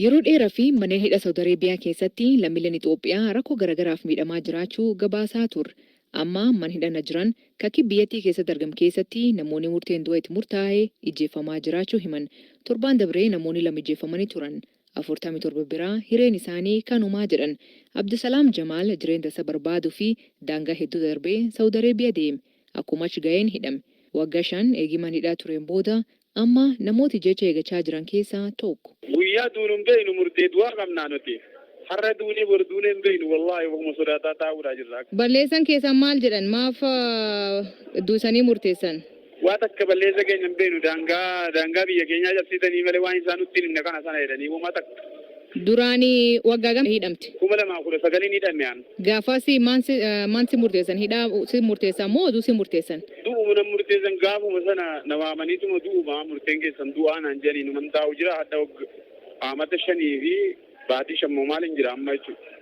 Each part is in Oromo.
Yeroo dheeraa fi manneen hidha Saawud Arabiyaa keessatti lammiileen Itoophiyaa rakkoo garaagaraaf miidhamaa jiraachuu gabaasaa turre. Amma mana hidhana jiran kakkii biyyattii keessatti argamu keessatti namoonni murteen du'a itti murtaa'ee ijjeefamaa jiraachuu himan. Torbaan dabree namoonni lama ijjeefamanii turan. 47 biraa hireen isaanii kanumaa jedhan. Abdusalaam Jamaal jireenya isa barbaaduu fi daangaa hedduu darbee Saawud Arabiyaa deeme. Akkuma achi ga'een hidhame. Waggaa 5 eegiman hidhaa tureen booda amma namooti jecha eegachaa jiran keessaa tokko. Guyyaa duunuun beeynu murtee du'aa qabnaa nuti. Har'a duunee bor duunee hin beeynu wallaahi wakuma sodaataa taa'uudhaa jirra. Balleessan keessan maal jedhan maaf duusanii murteessan? Waa takka balleessa keenya hin beeynu daangaa biyya keenyaa cabsiisanii malee waan isaan nutti himne kana sana jedhanii wama takka. Duraanii waggaa gam hidhamte? 2019 hidhame aan. Gaafas maan si murteessan? Hidhaa si murteessan moo oduu si murteessan? Du'uma nan murteessan gaafuma sana namaamaniituma du'uma murteen keessan du'aa naan jedhanii numan taa'u jira hadda amata 5 fi baatii 5 maal hin jira amma jechuudha.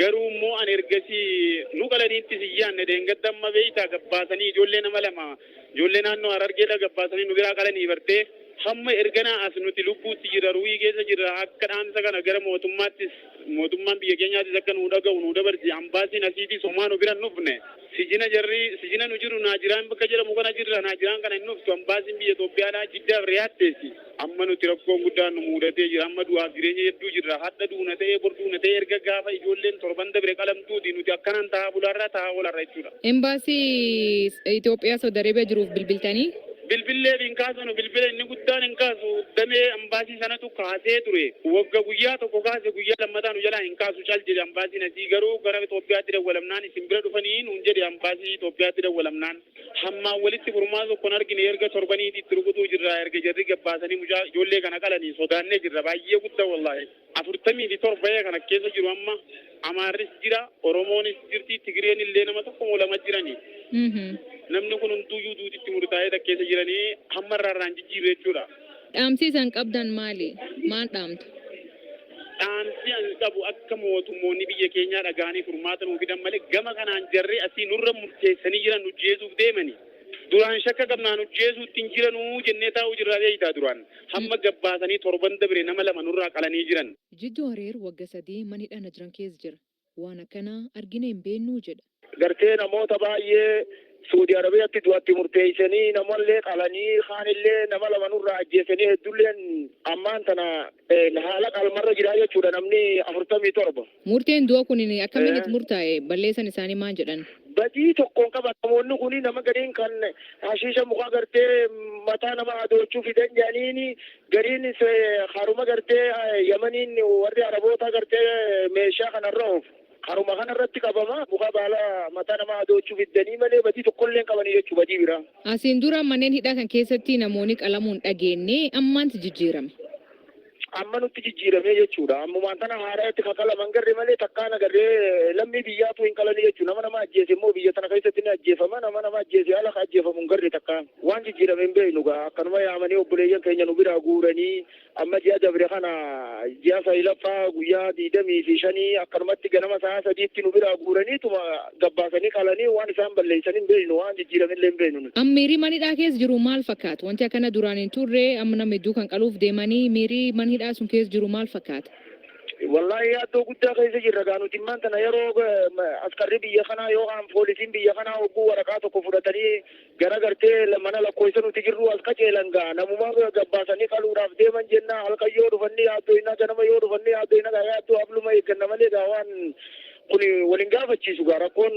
Garuu immoo an ergasii nu qalaniitti siyyaan deengadda amma beeytaa gabbaasanii ijoollee nama lama ijoollee naannoo Harargeedha gabbaasanii nu biraa qalanii bartee hamma erganaa as nuti lubbuutti jira ruwii keessa jira akka dhaamsa kana gara mootummaan biyya keenyaattis akka nu dhaga'u nu dabarsi ambaasiin asiitii somaa nu bira nufne sijina nu jiru naajiraan bakka jedhamu kana jirra naajiraan kana hin nuftu ambaasiin biyya Itoophiyaadhaa jiddaaf riyaatteessi amma nuti rakkoon guddaan nu muudatee jira amma du'aaf jireenya hedduu jirra hadda duuna ta'ee bor duuna ta'ee erga gaafa ijoolleen torban dabre qalamtuuti nuti akkanaan taa'aa bulaarraa taa'aa oolarra jechuudha. Embaasii Itoophiyaa Saawud Arabiyaa jiruuf bilbiltanii? Bilbilee hin kaasanu bilbila inni guddaan hin kaasu damee ambaasii sanatu kaasee ture wagga guyyaa tokko kaase guyyaa lammataa nu jalaa hin kaasu cal jedhe ambaasiin asii garuu gara Itoophiyaatti dawwalamnaan isin bira dhufanii nuun jedhe ambaasii Itoophiyaatti dawwalamnaan hammaan walitti furmaa tokkon argine erga torbaniitti itti rukutuu jirra erga jarri gabbaasanii mucaa ijoollee kana qalanii sodaannee jirra baay'ee guddaa wallaahi 47 kana keessa jiru amma Amaarris jira Oromoonis jirti Tigireen illee nama tokko moo lama jirani. Namni kun hunduyyuu duutitti murtaa'ee takkeessa jiranii hamma irraarraan jijjiirre jechuudha. Dhaamsiisan qabdan maali? Maal dhaamtu? Dhaamsi an qabu akka mootummoonni biyya keenyaa dhaga'anii furmaata nuuf fidan malee gama kanaan jarri asii nurra murteessanii jiran nu jeesuuf deemani. Duraan shakka qabnaan nu jeesuutti hin jiranuu jennee taa'uu jirraa beeytaa duraan. Hamma gabbaasanii torban dabre nama lama nurraa qalanii jiran. Jidduu Hareer wagga 3 mana hidhana jiran keessa jira. Waan akkanaa argine hin beennuu jedha. Gartee namoota baay'ee Saudi Arabiyaatti du'atti murteessanii namallee qalanii kaanillee nama lama nurraa ajjeesanii hedduulleen ammaan tana haala qalmarra jira jechuudha namni 47. Murteen du'a kun akkamiin itti murtaa'e balleessan isaanii maal jedhan? Badii tokkoon qaba namoonni kun nama gariin kan hashiisha mukaa gartee mataa nama adoochuu fidan jedhaniini gariin haruma gartee Yamaniin warri Araboota gartee meeshaa kanarra oofu. Haruma kanarratti qabama muka baala mataa nama adoochuu fiddanii malee badii tokkollee qabanii jechuu badii biraa. Asiin dura manneen hidhaa kan keessatti namoonni qalamuun dhageenye ammaanti jijjiirame. Amma nutti jijjiirame jechuudha. Ammumaan tana haaraatti kakalaman garre malee takkaan agarree lammii biyyaatu hin qalanii jechuudha. Nama ajjeese immoo biyya tana keessatti ni ajjeefama. Nama ajjeese haala ka ajjeefamu hin garre takkaan. Waan jijjiirame hin beeknu gaa akkanuma yaamanii obboleeyyan keenya nu biraa guuranii amma ji'a dabre kana ji'a Saylaffaa guyyaa 25 akkanumatti ganama sa'a 3tti nu biraa guuraniituma gabbaasanii qalanii waan isaan balleessan hin beeknu waan jijjiirame illee hin beeknu. Miirii manidhaa keessa jiru maal fakkaata? Wanti akkana duraan hin turre amma nama hedduu kan qaluuf deemanii miirii manidhaa sun keessa jiru maal fakkaata? Wallahi yaaddoo guddaa keessa jirra gaa nuti immaan tana yeroo askarri biyya kanaa yookaan poolisiin biyya kanaa hogguu waraqaa tokko fudhatanii gara gartee mana lakkoofsa nuti jirru as qaceelan gaa namuma gabbaasanii qaluudhaaf deeman jenna halkan yoo dhufanii yaaddoo innaa ganama yoo dhufanii yaaddoo innaa yaaddoo habluma eegganna malee gaa waan kun waliin gaafachiisu gaa rakkoon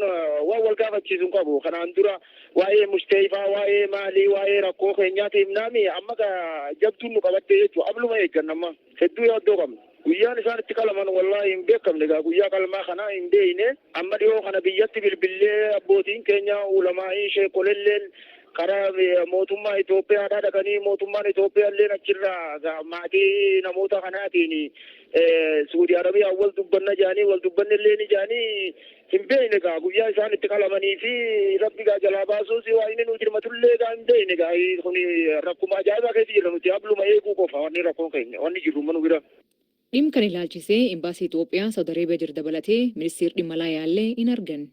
waan wal gaafachiisu hin qabu kanaan dura waa'ee musteefaa waa'ee maalii waa'ee rakkoo keenyaati himnaami amma gaa jabtuun nu qabattee jechuudha habluma eegganna amma hedduu yaaddoo qabna. Guyyaan isaan itti qalaman wallahi hin beekamne gaa guyyaa qalmaa kana hin beeyne amma dhiyoo kana biyyatti bilbillee abbootiin keenya ulamaa'ii sheekolelleen karaa mootummaa Itoophiyaadhaa dhaqanii mootummaan Itoophiyaalleen achirraa maatii namoota kanaatiin Saudi Arabiyaa wal dubbanna jaanii wal dubbannellee ni jaanii hin beeyne gaa guyyaa isaan itti qalamanii fi rabbi gaa jalaa baasuus waa inni nu jirmatullee gaa hin beeyne gaa kun rakkuma ajaa'ibaa keessa jirra nuti habluma eeguu qofa wanni rakkoon keenya wanni jirru manu bira. Dhimma kan ilaalchisee imbaasii Itoophiyaa Saawud Arabiyaa jiru dabalatee ministeerri dhimma alaa yaallee hin argan.